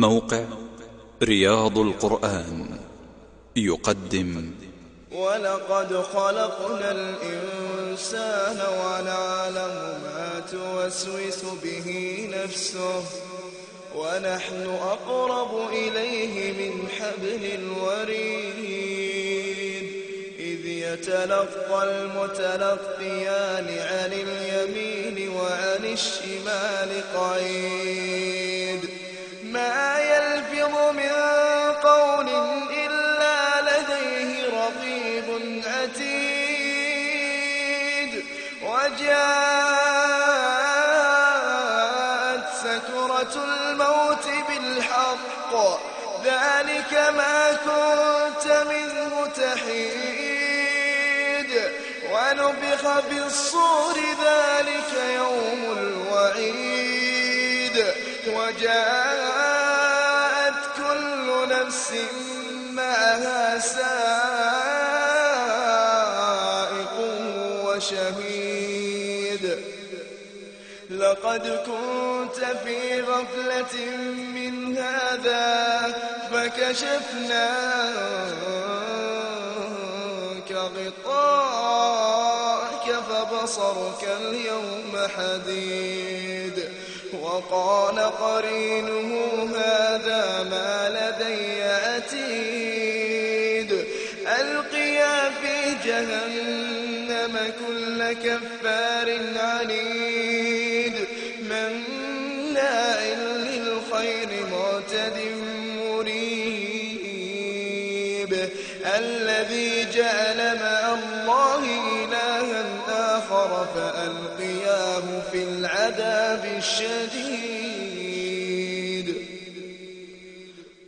موقع رياض القرآن يقدم ولقد خلقنا الإنسان ونعلم ما توسوس به نفسه ونحن أقرب إليه من حبل الوريد إذ يتلقى المتلقيان عن اليمين وعن الشمال قعيد ما يلفظ من قول إلا لديه رقيب عتيد وجاءت سكرة الموت بالحق ذلك ما كنت منه تحيد ونفخ في الصور ذلك يوم الوعيد وجاءت كل نفس معها سائق وشهيد لقد كنت في غفلة من هذا فكشفنا عنك غطاءك فبصرك اليوم حديد وقال قرينه هذا ما لدي عتيد ألقيا في جهنم كل كفار عنيد مناع للخير معتد مريب الذي جعل مع الله إلها آخر فألقياه في العذاب الشديد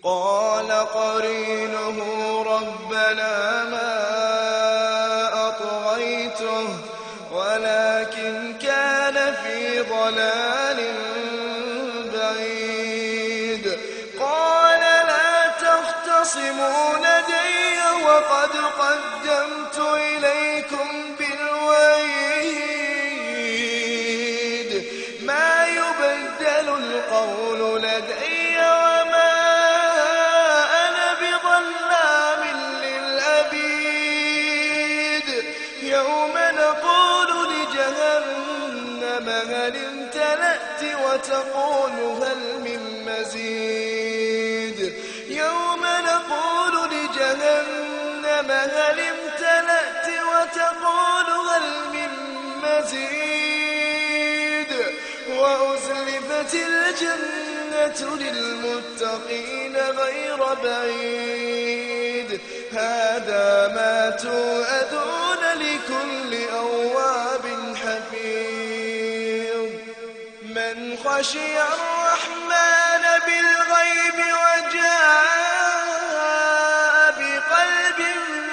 قال قرينه ربنا ما أطغيته ولكن كان في ضلال بعيد قال لا تختصموا لدي وقد قدمت إليكم بالوعيد ما يبدل القول لدي وما أنا بظلام للعبيد يوم نقول لجهنم هل امتلأت وتقول هل من مزيد يوم نقول لجهنم هل امتلأت وتقول هل من مزيد وأزلفت الجنة للمتقين غير بعيد هذا ما توعدون لكل أواب حفيظ من خشي الرحمن بالغيب وجاء بقلب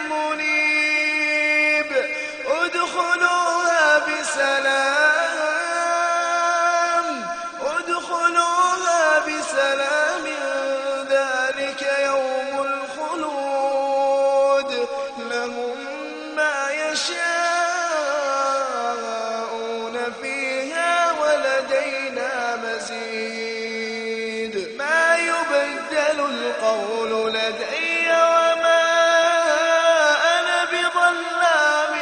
منيب ادخلوها بسلام ذلك يوم الخلود لهم ما يشاءون فيها ولدينا مزيد ما يبدل القول لدي وما أنا بظلام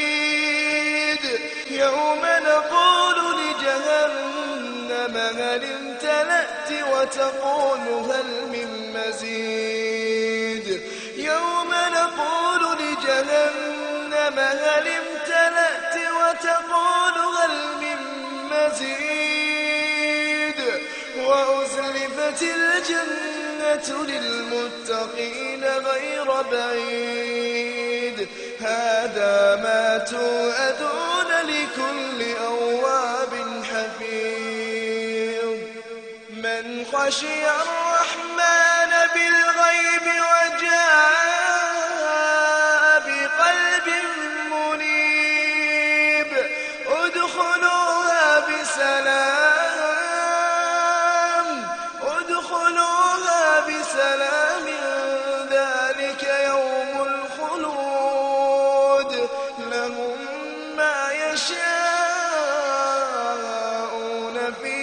للعبيد يوم نقول لجهنم هل امتلأت وتقول هل من مزيد يوم نقول لجهنم هل امتلأت وتقول هل من مزيد وأزلفت الجنة للمتقين غير بعيد هذا ما توعدون لكل أواب حفيظ من خشي الرحمن بالغيب وجاء بقلب منيب ادخلوها بسلام ذلك يوم الخلود لهم ما يشاءون فيه